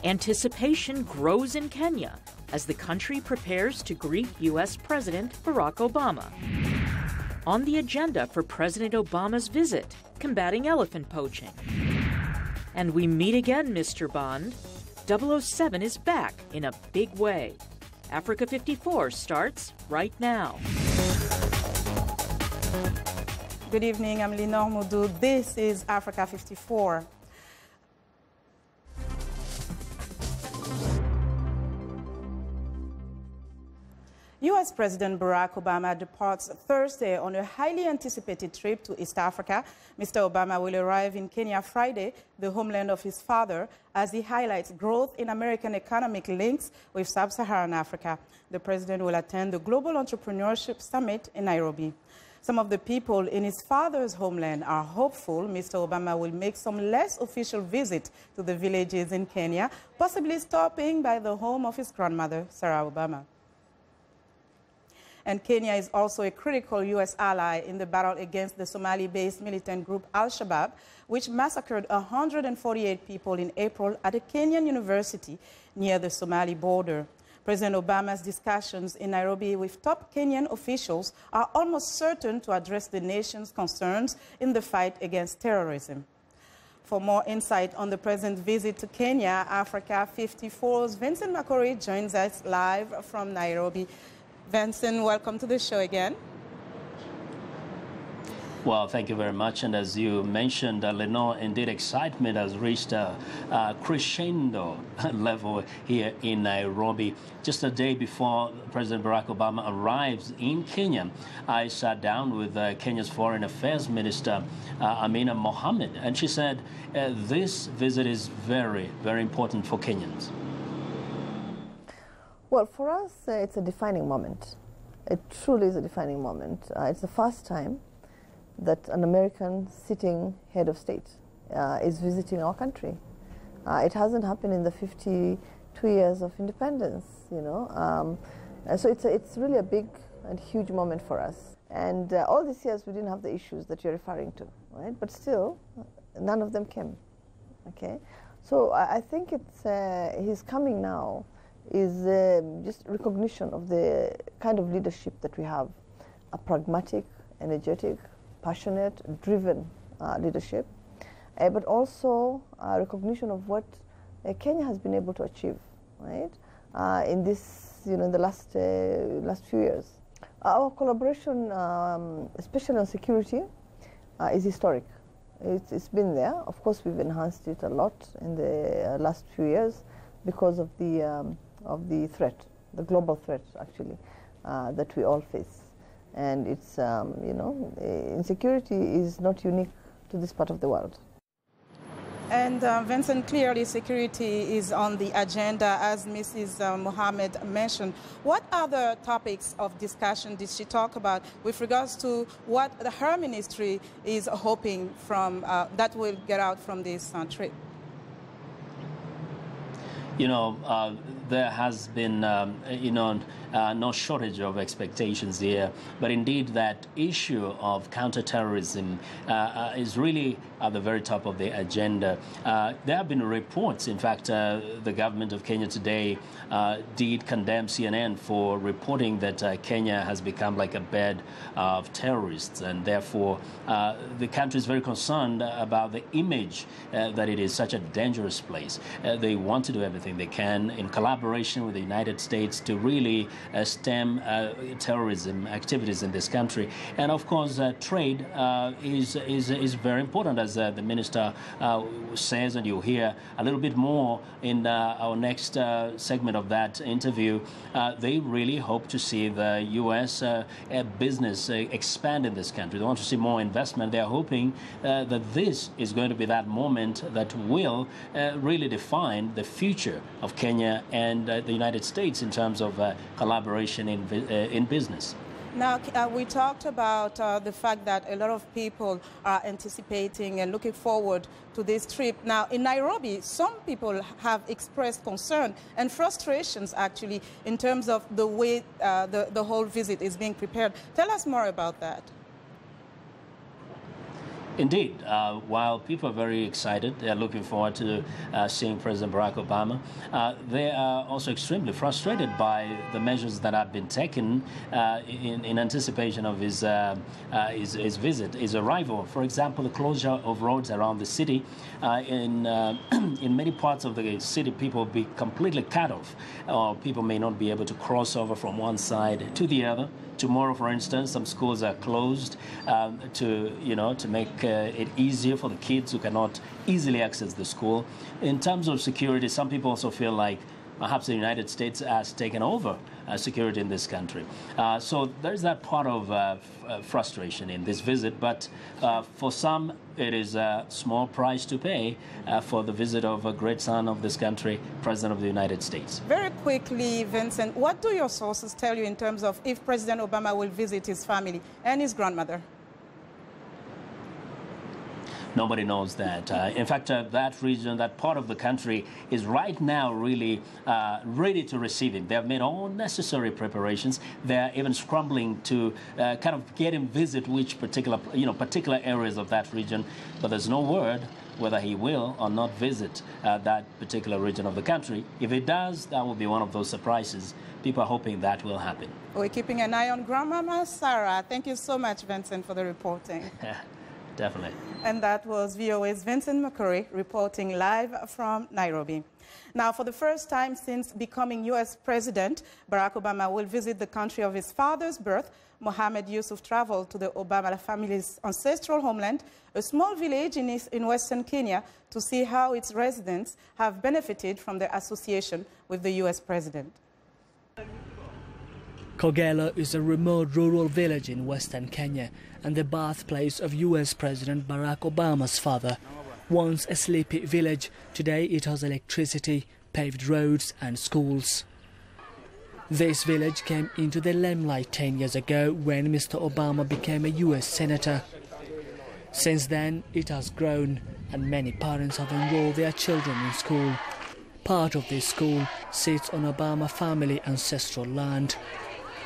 Anticipation grows in Kenya as the country prepares to greet U.S. President Barack Obama. On the agenda for President Obama's visit, combating elephant poaching. And we meet again, Mr. Bond. 007 is back in a big way. Africa 54 starts right now. Good evening, I'm Lenore Moudou. This is Africa 54. U.S. President Barack Obama departs Thursday on a highly anticipated trip to East Africa. Mr. Obama will arrive in Kenya Friday, the homeland of his father, as he highlights growth in American economic links with sub-Saharan Africa. The president will attend the Global Entrepreneurship Summit in Nairobi. Some of the people in his father's homeland are hopeful Mr. Obama will make some less official visit to the villages in Kenya, possibly stopping by the home of his grandmother, Sarah Obama. And Kenya is also a critical U.S. ally in the battle against the Somali-based militant group Al-Shabaab, which massacred 148 people in April at a Kenyan university near the Somali border. President Obama's discussions in Nairobi with top Kenyan officials are almost certain to address the nation's concerns in the fight against terrorism. For more insight on the president's visit to Kenya, Africa 54's Vincent Makori joins us live from Nairobi. Vincent, welcome to the show again. Well, thank you very much. And as you mentioned, Lenore, indeed, excitement has reached a crescendo level here in Nairobi. Just a day before President Barack Obama arrives in Kenya, I sat down with Kenya's Foreign Affairs Minister, Amina Mohamed, and she said this visit is very, very important for Kenyans. Well, for us, it's a defining moment. It truly is a defining moment. It's the first time that an American sitting head of state is visiting our country. It hasn't happened in the 52 years of independence, you know. So it's really a big and huge moment for us. And all these years we didn't have the issues that you're referring to, right? But still, none of them came, okay? So I think it's, his coming now is just recognition of the kind of leadership that we have, a pragmatic, energetic, passionate, driven leadership, but also recognition of what Kenya has been able to achieve, right? In this, you know, in the last few years, our collaboration, especially on security, is historic. It's been there. Of course, we've enhanced it a lot in the last few years because of the threat, the global threat, actually, that we all face. And it's, you know, insecurity is not unique to this part of the world. And Vincent, clearly security is on the agenda, as Mrs. Mohammed mentioned. What other topics of discussion did she talk about with regards to what her ministry is hoping from, that will get out from this trip? You know, there has been, you know, no shortage of expectations here. But indeed, that issue of counterterrorism is really at the very top of the agenda. There have been reports. In fact, the government of Kenya today did condemn CNN for reporting that Kenya has become like a bed of terrorists. And therefore, the country is very concerned about the image that it is such a dangerous place. They want to do everything they can in collaboration with the United States to really stem terrorism activities in this country. And of course, trade is very important, as the minister says, and you'll hear a little bit more in our next segment of that interview. They really hope to see the U.S. business expand in this country. They want to see more investment. They're hoping that this is going to be that moment that will really define the future of Kenya and the United States in terms of collaboration in business. Now, we talked about the fact that a lot of people are anticipating and looking forward to this trip. Now, in Nairobi, some people have expressed concern and frustrations, actually, in terms of the way the whole visit is being prepared. Tell us more about that. Indeed, while people are very excited, they're looking forward to seeing President Barack Obama, they are also extremely frustrated by the measures that have been taken in anticipation of his visit, his arrival. For example, the closure of roads around the city. In many parts of the city, people will be completely cut off, or people may not be able to cross over from one side to the other. Tomorrow, for instance, some schools are closed to make it easier for the kids who cannot easily access the school. In terms of security, some people also feel like perhaps the United States has taken over security in this country. So there's that part of frustration in this visit, but for some it is a small price to pay for the visit of a great son of this country, President of the United States. Very quickly, Vincent, what do your sources tell you in terms of if President Obama will visit his family and his grandmother? Nobody knows that. In fact, that region, that part of the country is right now really ready to receive him. They have made all necessary preparations. They're even scrambling to kind of get him visit which particular areas of that region. But there's no word whether he will or not visit that particular region of the country. If it does, that will be one of those surprises. People are hoping that will happen. We're keeping an eye on Grandmama Sarah. Thank you so much, Vincent, for the reporting. Definitely. And that was VOA's Vincent Makori reporting live from Nairobi. Now, for the first time since becoming U.S. President, Barack Obama will visit the country of his father's birth. Mohammed Yusuf traveled to the Obama family's ancestral homeland, a small village in western Kenya, to see how its residents have benefited from the association with the U.S. President. Kogelo is a remote rural village in western Kenya and the birthplace of US President Barack Obama's father. Once a sleepy village, today it has electricity, paved roads and schools. This village came into the limelight 10 years ago when Mr. Obama became a US Senator. Since then, it has grown and many parents have enrolled their children in school. Part of this school sits on Obama family ancestral land.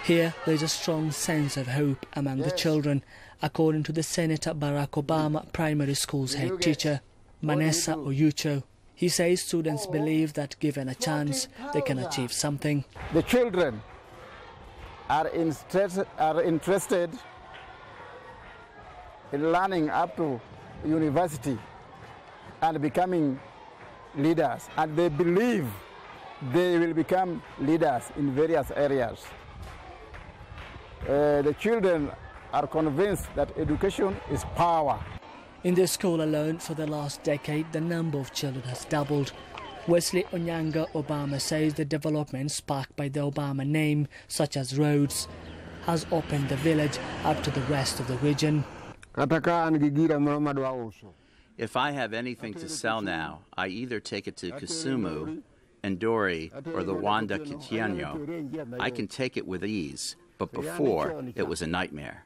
Here, there is a strong sense of hope among the children, according to the Senator Barack Obama Primary School's head teacher, Manessa Oyucho. He says students believe that given a chance, they can achieve something. The children are interested in learning up to university and becoming leaders, and they believe they will become leaders in various areas. The children are convinced that education is power. In the school alone, for the last decade, the number of children has doubled. Wesley Onyanga Obama says the development sparked by the Obama name, such as roads, has opened the village up to the rest of the region. If I have anything to sell now, I either take it to Kisumu, Ndori, or the Wanda Kitiano. I can take it with ease, but before, it was a nightmare.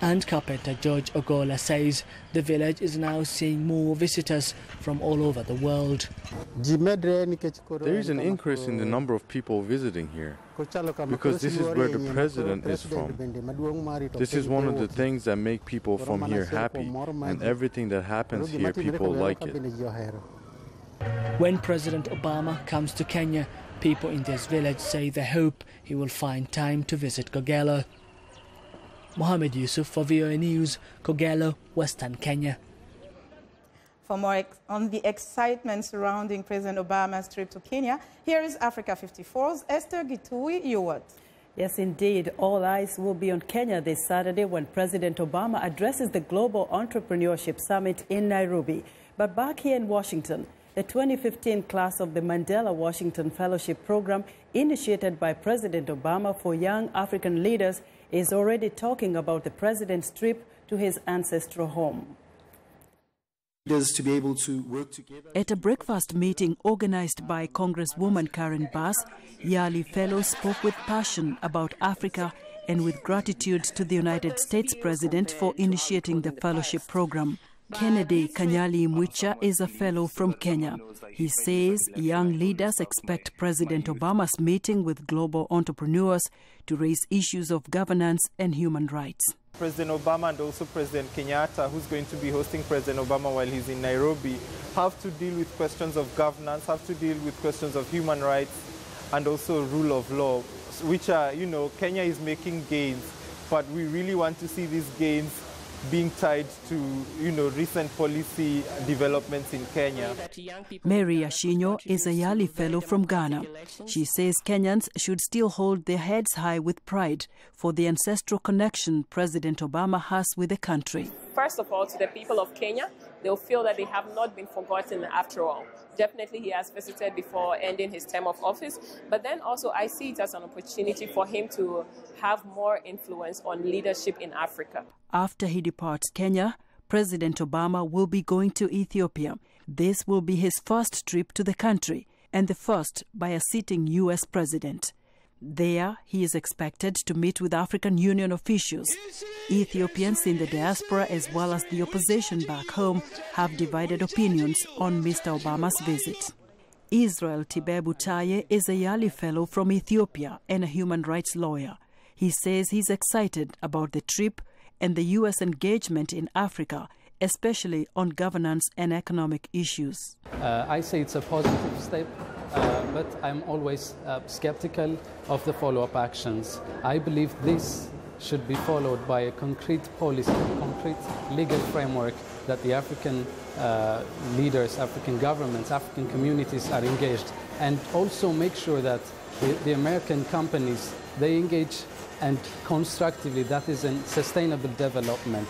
And carpenter George Ogola says the village is now seeing more visitors from all over the world. There is an increase in the number of people visiting here, because this is where the president is from. This is one of the things that make people from here happy, and everything that happens here, people like it. When President Obama comes to Kenya, people in this village say they hope he will find time to visit Kogelo. Mohammed Yusuf for VOA News, Kogelo, Western Kenya. For more on the excitement surrounding President Obama's trip to Kenya, here is Africa 54's Esther Gitui Yuwat. Yes, indeed. All eyes will be on Kenya this Saturday when President Obama addresses the Global Entrepreneurship Summit in Nairobi. But back here in Washington, the 2015 class of the Mandela Washington Fellowship Program, initiated by President Obama for young African leaders, is already talking about the president's trip to his ancestral home. To be able to work together. At a breakfast meeting organized by Congresswoman Karen Bass, Yali Fellows spoke with passion about Africa and with gratitude to the United States President for initiating the fellowship program. Kennedy Kanyali Mwicha is a fellow from Kenya. He says young leaders expect President Obama's meeting with global entrepreneurs to raise issues of governance and human rights. President Obama and also President Kenyatta, who's going to be hosting President Obama while he's in Nairobi, have to deal with questions of governance, have to deal with questions of human rights and also rule of law, which are, Kenya is making gains, but we really want to see these gains being tied to, recent policy developments in Kenya. Mary Ashinyo is a Yali Fellow from Ghana. She says Kenyans should still hold their heads high with pride for the ancestral connection President Obama has with the country. First of all, to the people of Kenya, they'll feel that they have not been forgotten after all. Definitely he has visited before ending his term of office, but then also I see it as an opportunity for him to have more influence on leadership in Africa. After he departs Kenya, President Obama will be going to Ethiopia. This will be his first trip to the country and the first by a sitting U.S. president. There, he is expected to meet with African Union officials. Ethiopians in the diaspora as well as the opposition back home have divided opinions on Mr. Obama's visit. Israel Tibebu Taye is a Yali Fellow from Ethiopia and a human rights lawyer. He says he's excited about the trip and the U.S. engagement in Africa, especially on governance and economic issues. I say it's a positive step, but I'm always skeptical of the follow-up actions. I believe this should be followed by a concrete policy, a concrete legal framework that the African leaders, African governments, African communities are engaged, and also make sure that the American companies, they engage and constructively, that is in sustainable development.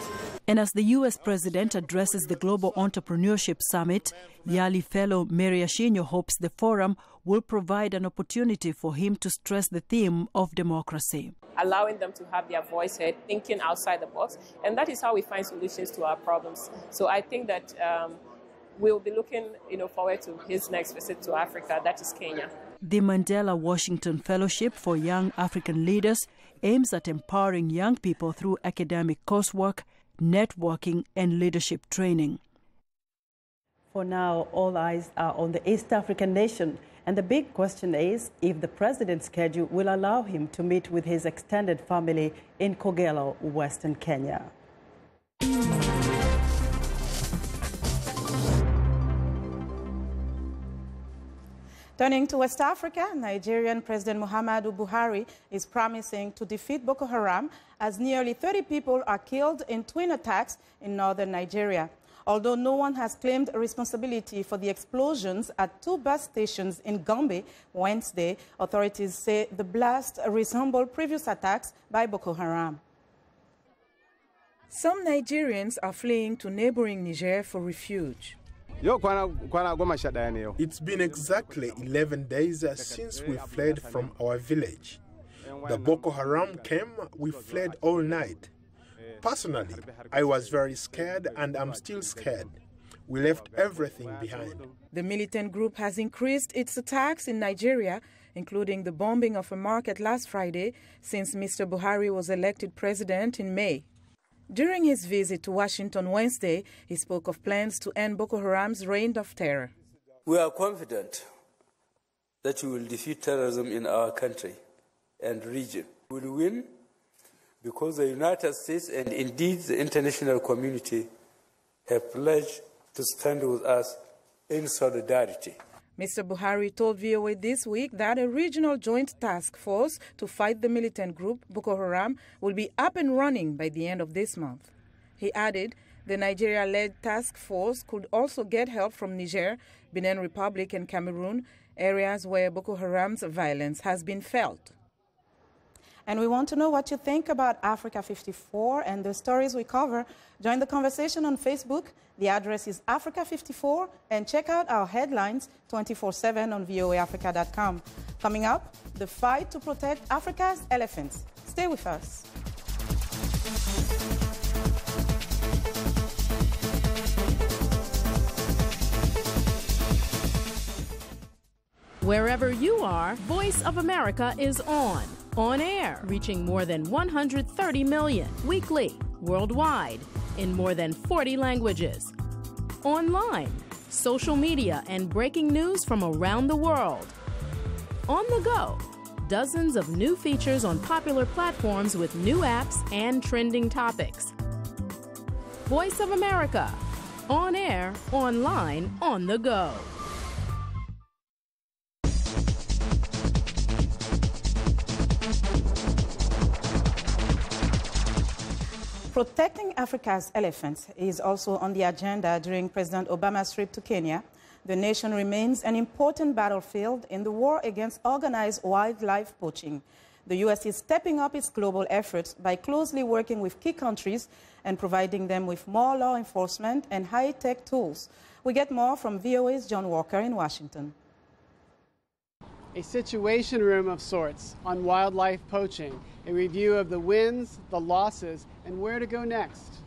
And as the U.S. President addresses the Global Entrepreneurship Summit, Yali Fellow Mary Ashinyo hopes the forum will provide an opportunity for him to stress the theme of democracy. Allowing them to have their voice heard, thinking outside the box, and that is how we find solutions to our problems. So I think that we'll be looking forward to his next visit to Africa, that is Kenya. The Mandela Washington Fellowship for Young African Leaders aims at empowering young people through academic coursework, networking and leadership training. For now, all eyes are on the East African nation, and the big question is if the president's schedule will allow him to meet with his extended family in Kogelo, Western Kenya. Turning to West Africa, Nigerian President Muhammadu Buhari is promising to defeat Boko Haram as nearly 30 people are killed in twin attacks in northern Nigeria. Although no one has claimed responsibility for the explosions at 2 bus stations in Gombe Wednesday, authorities say the blast resembled previous attacks by Boko Haram. Some Nigerians are fleeing to neighboring Niger for refuge. It's been exactly 11 days since we fled from our village. The Boko Haram came, we fled all night. Personally, I was very scared and I'm still scared. We left everything behind. The militant group has increased its attacks in Nigeria, including the bombing of a market last Friday, since Mr. Buhari was elected president in May. During his visit to Washington Wednesday, he spoke of plans to end Boko Haram's reign of terror. We are confident that we will defeat terrorism in our country and region. We will win because the United States and indeed the international community have pledged to stand with us in solidarity. Mr. Buhari told VOA this week that a regional joint task force to fight the militant group Boko Haram will be up and running by the end of this month. He added the Nigeria-led task force could also get help from Niger, Benin Republic and Cameroon, areas where Boko Haram's violence has been felt. And we want to know what you think about Africa 54 and the stories we cover. Join the conversation on Facebook. The address is Africa54, and check out our headlines 24/7 on voaafrica.com. Coming up, the fight to protect Africa's elephants. Stay with us. Wherever you are, Voice of America is on. On air, reaching more than 130 million weekly, worldwide. in more than 40 languages. Online, social media, and breaking news from around the world. On the go, dozens of new features on popular platforms with new apps and trending topics. Voice of America, on air, online, on the go. Protecting Africa's elephants is also on the agenda during President Obama's trip to Kenya. The nation remains an important battlefield in the war against organized wildlife poaching. The U.S. is stepping up its global efforts by closely working with key countries and providing them with more law enforcement and high-tech tools. We get more from VOA's John Walker in Washington. A situation room of sorts on wildlife poaching, a review of the wins, the losses, and where to go next.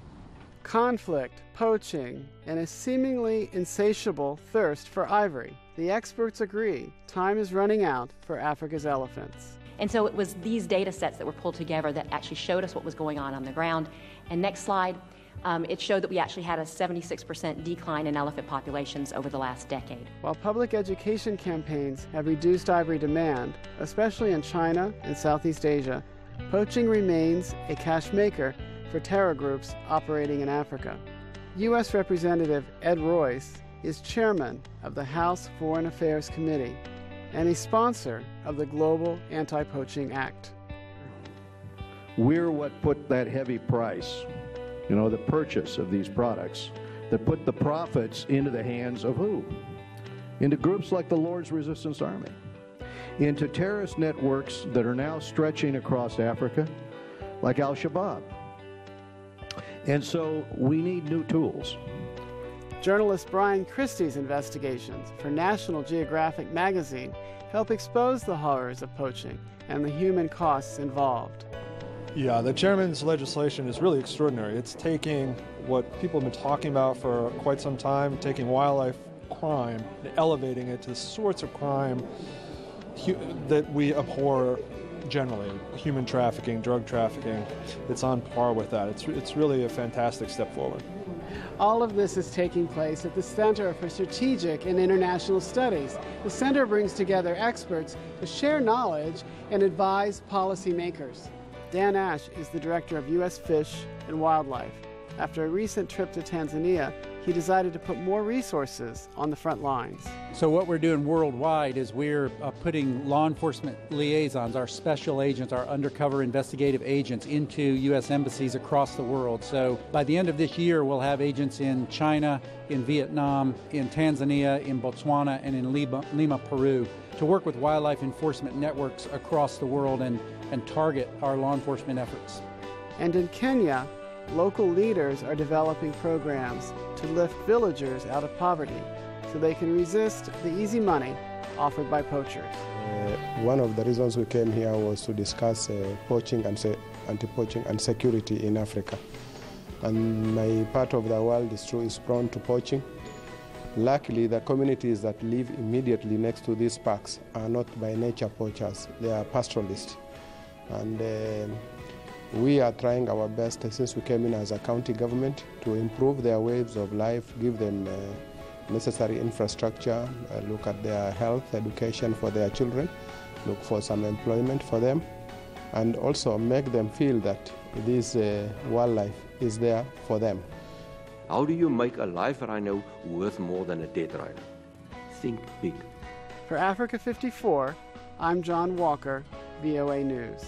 Conflict, poaching, and a seemingly insatiable thirst for ivory. The experts agree time is running out for Africa's elephants. And so it was these data sets that were pulled together that actually showed us what was going on the ground. And next slide, it showed that we actually had a 76% decline in elephant populations over the last decade. While public education campaigns have reduced ivory demand, especially in China and Southeast Asia, poaching remains a cash maker for terror groups operating in Africa. U.S. Representative Ed Royce is chairman of the House Foreign Affairs Committee and a sponsor of the Global Anti-Poaching Act. We're what put that heavy price, the purchase of these products, that put the profits into the hands of who? Into groups like the Lord's Resistance Army, into terrorist networks that are now stretching across Africa, like Al-Shabaab. And so we need new tools. Journalist Brian Christie's investigations for National Geographic magazine help expose the horrors of poaching and the human costs involved. Yeah, the chairman's legislation is really extraordinary. It's taking what people have been talking about for quite some time, taking wildlife crime, and elevating it to the sorts of crime that we abhor generally. Human trafficking, drug trafficking, it's on par with that. It's really a fantastic step forward. All of this is taking place at the Center for Strategic and International Studies. The center brings together experts to share knowledge and advise policymakers. Dan Ash is the director of U.S. Fish and Wildlife. After a recent trip to Tanzania, he decided to put more resources on the front lines. So what we're doing worldwide is we're putting law enforcement liaisons, our special agents, our undercover investigative agents, into U.S. embassies across the world. So by the end of this year, we'll have agents in China, in Vietnam, in Tanzania, in Botswana, and in Lima, Peru, to work with wildlife enforcement networks across the world and target our law enforcement efforts. And in Kenya, local leaders are developing programs to lift villagers out of poverty so they can resist the easy money offered by poachers. One of the reasons we came here was to discuss poaching and anti-poaching and security in Africa. And my part of the world is prone to poaching. Luckily, the communities that live immediately next to these parks are not by nature poachers, they are pastoralists. And we are trying our best since we came in as a county government to improve their ways of life, give them necessary infrastructure, look at their health, education for their children, look for some employment for them, and also make them feel that this wildlife is there for them. How do you make a live rhino worth more than a dead rhino? Think big. For Africa 54, I'm John Walker, VOA News.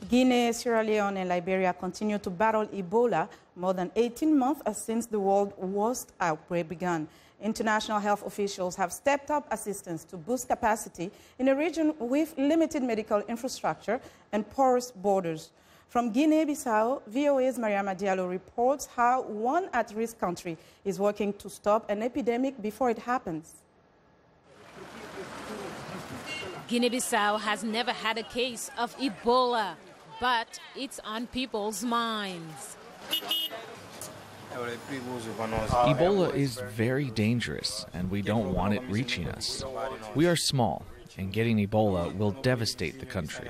Guinea, Sierra Leone, and Liberia continue to battle Ebola more than 18 months since the world's worst outbreak began. International health officials have stepped up assistance to boost capacity in a region with limited medical infrastructure and porous borders. From Guinea-Bissau, VOA's Mariama Diallo reports how one at-risk country is working to stop an epidemic before it happens. Guinea-Bissau has never had a case of Ebola, but it's on people's minds. Ebola is very dangerous, and we don't want it reaching us. We are small, and getting Ebola will devastate the country.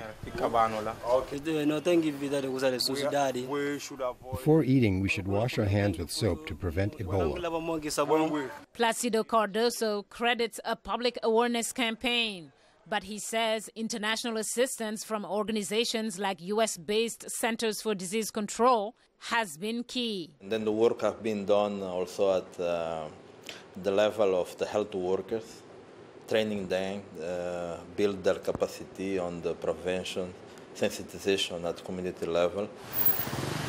Before eating, we should wash our hands with soap to prevent Ebola. Placido Cardoso credits a public awareness campaign, but he says international assistance from organizations like U.S.-based Centers for Disease Control has been key. And then the work has been done also at the level of the health workers, training them, build their capacity on the prevention, sensitization at community level.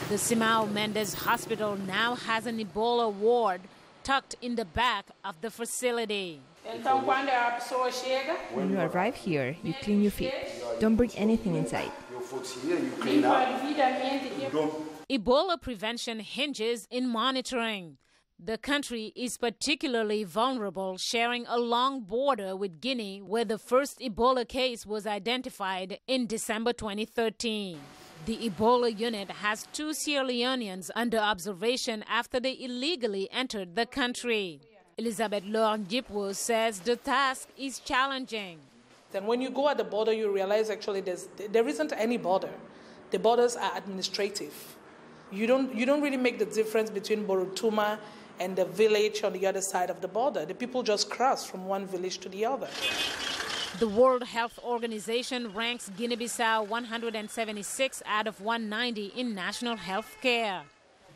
The Simão Mendes Hospital now has an Ebola ward tucked in the back of the facility. When you arrive here, you clean your feet. Don't bring anything inside. Ebola prevention hinges in monitoring. The country is particularly vulnerable, sharing a long border with Guinea, where the first Ebola case was identified in December 2013. The Ebola unit has 2 Sierra Leoneans under observation after they illegally entered the country. Elizabeth Lorne-Dipwo says the task is challenging. Then when you go at the border, you realize actually there isn't any border. The borders are administrative. You don't really make the difference between Borutuma and the village on the other side of the border. The people just cross from one village to the other. The World Health Organization ranks Guinea-Bissau 176 out of 190 in national health care.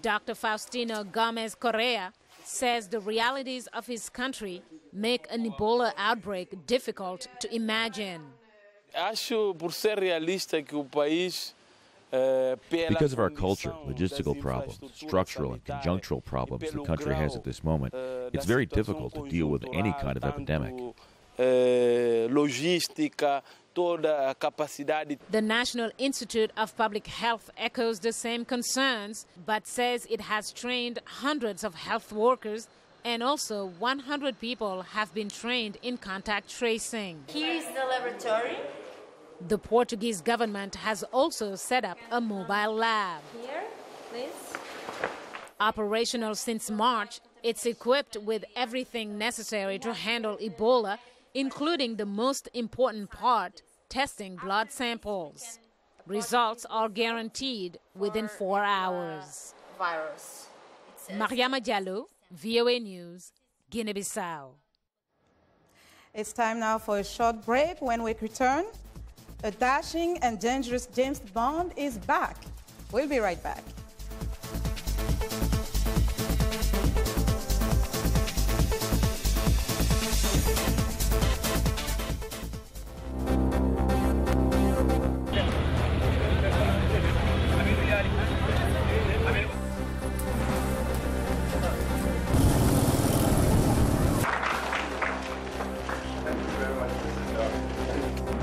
Dr. Faustino Gomez Correa says the realities of his country make an Ebola outbreak difficult to imagine. Because of our culture, logistical problems, structural and conjunctural problems the country has at this moment, it's very difficult to deal with any kind of epidemic. The National Institute of Public Health echoes the same concerns, but says it has trained hundreds of health workers, and also 100 people have been trained in contact tracing. Here is the laboratory. The Portuguese government has also set up a mobile lab. Here, please. Operational since March, it's equipped with everything necessary to handle Ebola, including the most important part, testing blood samples. Results are guaranteed within 4 hours. Virus. Mariama Diallo, VOA News, Guinea-Bissau. It's time now for a short break. When we return, a dashing and dangerous James Bond is back. We'll be right back.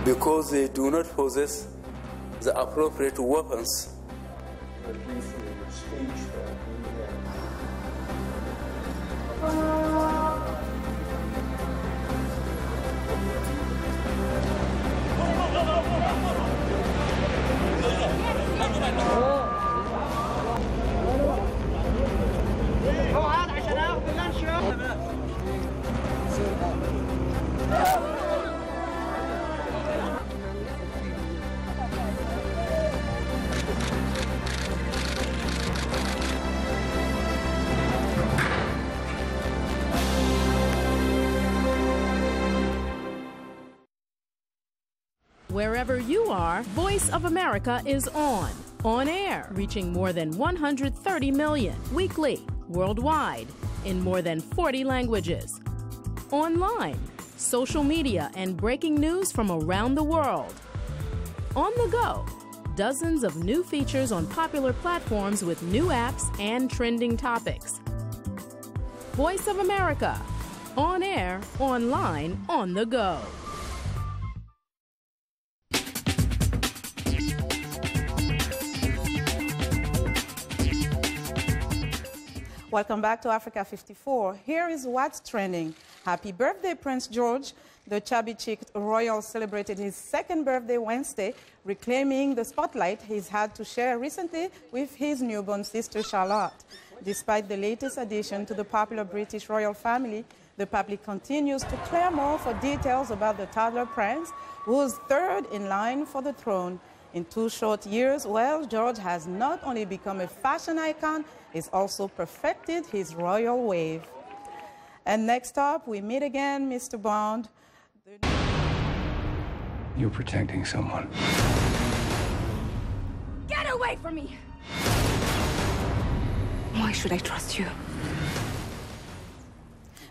Because they do not possess the appropriate weapons. Wherever you are, Voice of America is on air, reaching more than 130 million weekly, worldwide, in more than 40 languages. Online, social media, and breaking news from around the world. On the go, dozens of new features on popular platforms with new apps and trending topics. Voice of America, on air, online, on the go. Welcome back to Africa 54. Here is what's trending. Happy birthday, Prince George. The chubby-cheeked royal celebrated his second birthday Wednesday, reclaiming the spotlight he's had to share recently with his newborn sister, Charlotte. Despite the latest addition to the popular British royal family, the public continues to clamor for details about the toddler prince, who is third in line for the throne. In 2 short years, well, George has not only become a fashion icon, he's also perfected his royal wave. And next up, we meet again Mr. Bond. You're protecting someone. Get away from me! Why should I trust you?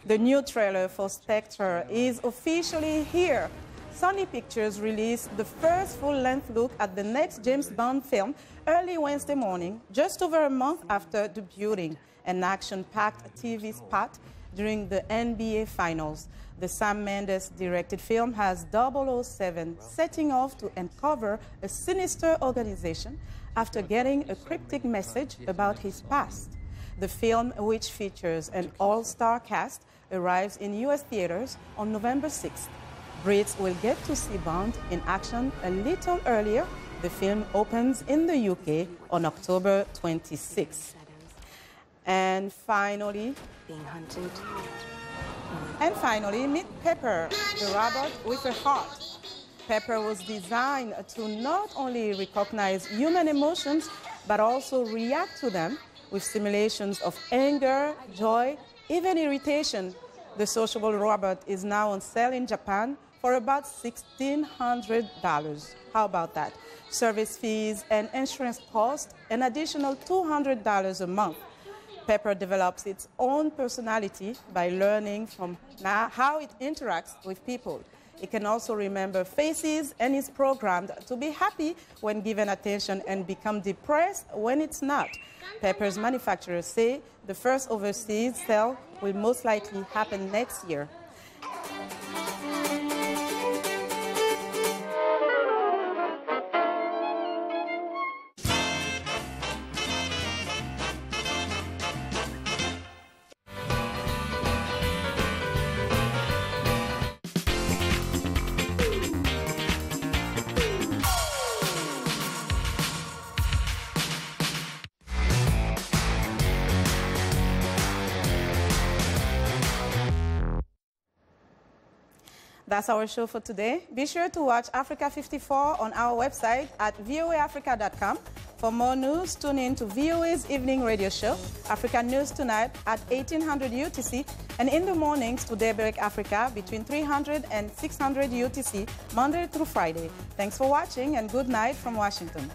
The new trailer for Spectre is officially here. Sony Pictures released the first full-length look at the next James Bond film early Wednesday morning, just over a month after debuting an action-packed TV spot during the NBA Finals. The Sam Mendes-directed film has 007 setting off to uncover a sinister organization after getting a cryptic message about his past. The film, which features an all-star cast, arrives in U.S. theaters on November 6th. Brits will get to see Bond in action a little earlier. The film opens in the UK on October 26th. And finally, being hunted. And finally, meet Pepper, the robot with a heart. Pepper was designed to not only recognize human emotions, but also react to them with simulations of anger, joy, even irritation. The sociable robot is now on sale in Japan for about $1,600. How about that? Service fees and insurance costs an additional $200 a month. Pepper develops its own personality by learning from how it interacts with people. It can also remember faces and is programmed to be happy when given attention and become depressed when it's not. Pepper's manufacturers say the first overseas sale will most likely happen next year. That's our show for today. Be sure to watch Africa 54 on our website at voaafrica.com. For more news, tune in to VOA's evening radio show, Africa News Tonight at 1800 UTC, and in the mornings to Daybreak Africa between 300 and 600 UTC, Monday through Friday. Thanks for watching and good night from Washington.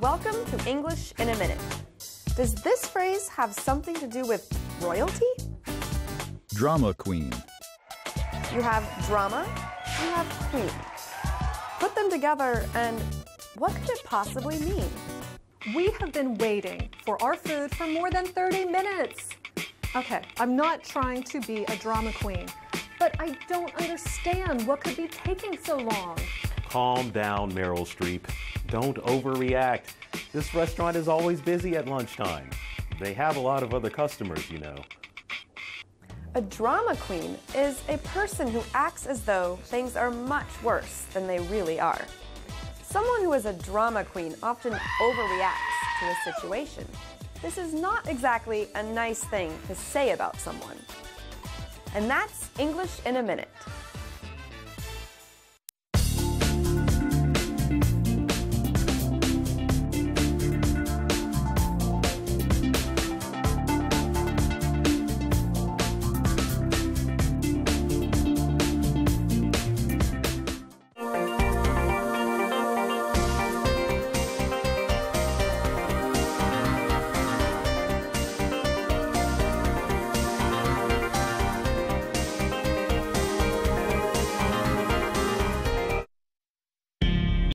Welcome to English in a Minute. Does this phrase have something to do with royalty? Drama queen. You have drama, you have queen. Put them together and what could it possibly mean? We have been waiting for our food for more than 30 minutes. Okay, I'm not trying to be a drama queen, but I don't understand what could be taking so long. Calm down, Meryl Streep. Don't overreact. This restaurant is always busy at lunchtime. They have a lot of other customers, you know. A drama queen is a person who acts as though things are much worse than they really are. Someone who is a drama queen often overreacts to a situation. This is not exactly a nice thing to say about someone. And that's English in a Minute.